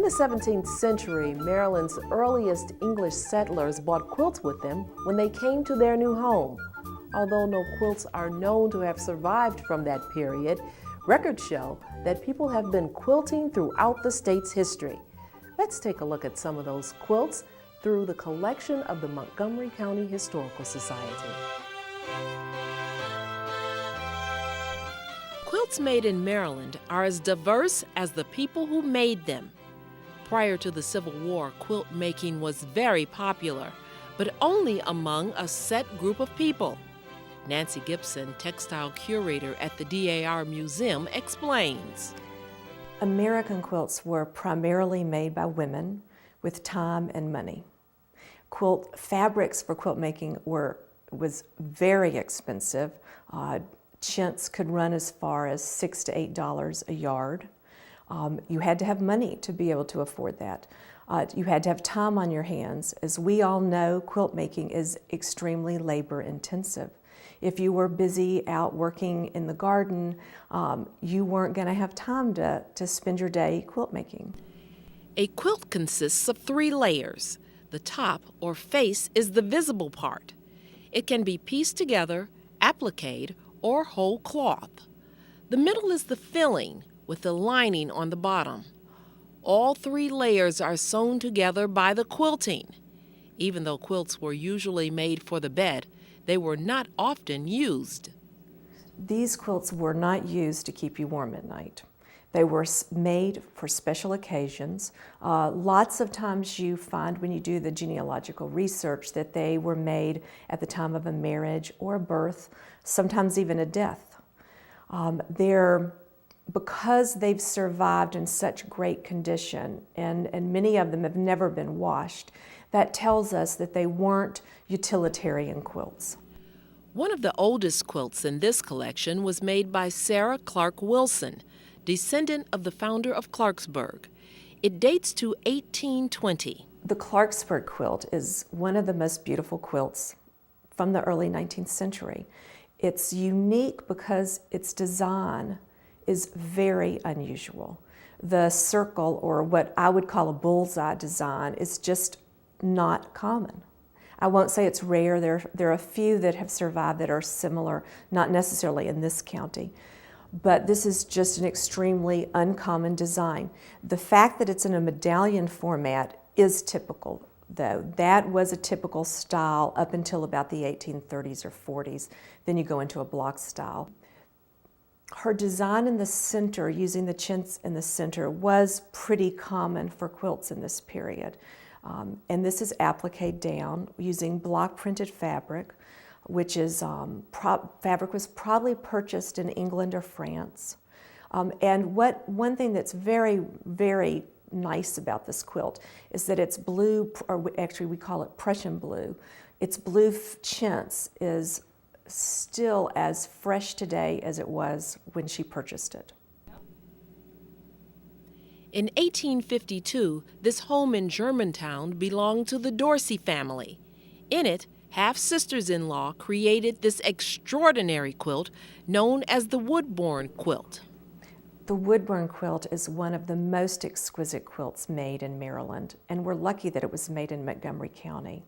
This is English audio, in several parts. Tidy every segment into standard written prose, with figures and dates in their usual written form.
In the 17th century, Maryland's earliest English settlers brought quilts with them when they came to their new home. Although no quilts are known to have survived from that period, records show that people have been quilting throughout the state's history. Let's take a look at some of those quilts through the collection of the Montgomery County Historical Society. Quilts made in Maryland are as diverse as the people who made them. Prior to the Civil War, quilt making was very popular, but only among a set group of people. Nancy Gibson, textile curator at the DAR Museum, explains. American quilts were primarily made by women with time and money. Quilt fabrics for quilt making was very expensive. Chintz could run as far as $6 to $8 a yard. You had to have money to be able to afford that. You had to have time on your hands. As we all know, quilt making is extremely labor intensive. If you were busy out working in the garden, you weren't going to have time to spend your day quilt making. A quilt consists of 3 layers. The top, or face, is the visible part. It can be pieced together, appliqued, or whole cloth. The middle is the filling, with the lining on the bottom. All 3 layers are sewn together by the quilting. Even though quilts were usually made for the bed, they were not often used. These quilts were not used to keep you warm at night. They were made for special occasions. Lots of times you find when you do the genealogical research that they were made at the time of a marriage or a birth, sometimes even a death. Because they've survived in such great condition, and many of them have never been washed, that tells us that they weren't utilitarian quilts. One of the oldest quilts in this collection was made by Sarah Clark Wilson, descendant of the founder of Clarksburg. It dates to 1820. The Clarksburg quilt is one of the most beautiful quilts from the early 19th century. It's unique because its design is very unusual. The circle, or what I would call a bullseye design, is just not common. I won't say it's rare. There are a few that have survived that are similar, not necessarily in this county, but this is just an extremely uncommon design. The fact that it's in a medallion format is typical, though. That was a typical style up until about the 1830s or 40s. Then you go into a block style. Her design in the center, using the chintz in the center, was pretty common for quilts in this period. And this is appliqued down using block printed fabric, which is fabric was probably purchased in England or France. And one thing that's very, very nice about this quilt is that it's blue, or actually we call it Prussian blue. Its blue chintz is still as fresh today as it was when she purchased it. In 1852, this home in Germantown belonged to the Dorsey family. In it, half-sisters-in-law created this extraordinary quilt known as the Woodbourne quilt. The Woodbourne quilt is one of the most exquisite quilts made in Maryland, and we're lucky that it was made in Montgomery County.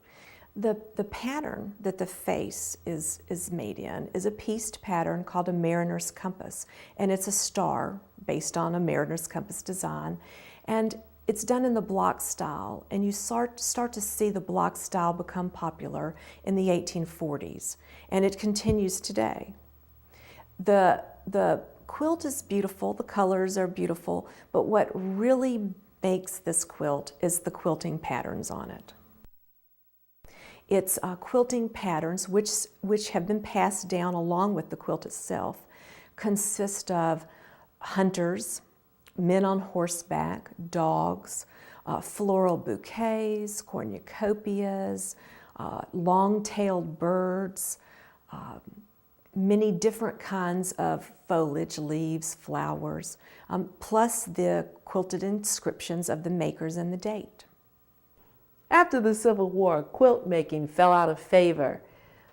The pattern that the face is made in is a pieced pattern called a mariner's compass, and it's a star based on a mariner's compass design, and it's done in the block style, and you start to see the block style become popular in the 1840s, and it continues today. The quilt is beautiful, the colors are beautiful, but what really makes this quilt is the quilting patterns on it. It's quilting patterns, which have been passed down along with the quilt itself, consist of hunters, men on horseback, dogs, floral bouquets, cornucopias, long-tailed birds, many different kinds of foliage, leaves, flowers, plus the quilted inscriptions of the makers and the date. After the Civil War, quilt making fell out of favor.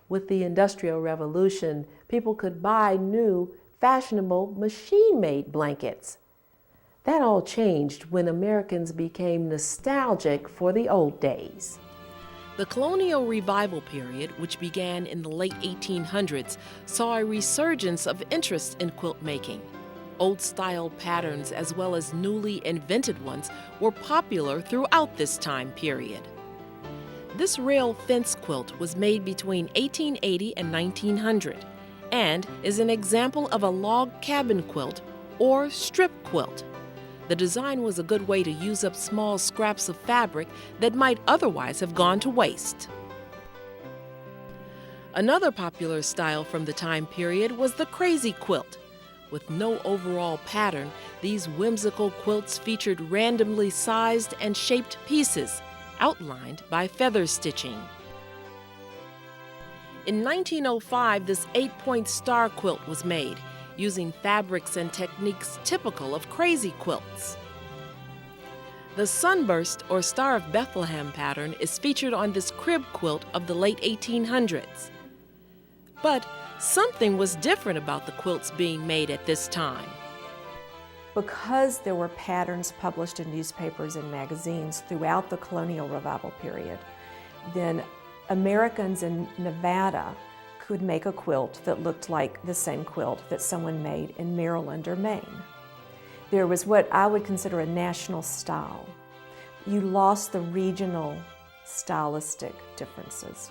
With the Industrial Revolution, people could buy new, fashionable, machine-made blankets. That all changed when Americans became nostalgic for the old days. The colonial revival period, which began in the late 1800s, saw a resurgence of interest in quilt making. Old-style patterns as well as newly invented ones were popular throughout this time period. This rail fence quilt was made between 1880 and 1900 and is an example of a log cabin quilt or strip quilt. The design was a good way to use up small scraps of fabric that might otherwise have gone to waste. Another popular style from the time period was the crazy quilt. With no overall pattern, these whimsical quilts featured randomly sized and shaped pieces, outlined by feather stitching. In 1905, this 8-point star quilt was made, using fabrics and techniques typical of crazy quilts. The sunburst or Star of Bethlehem pattern is featured on this crib quilt of the late 1800s. But something was different about the quilts being made at this time. Because there were patterns published in newspapers and magazines throughout the colonial revival period, then Americans in Nevada could make a quilt that looked like the same quilt that someone made in Maryland or Maine. There was what I would consider a national style. You lost the regional stylistic differences.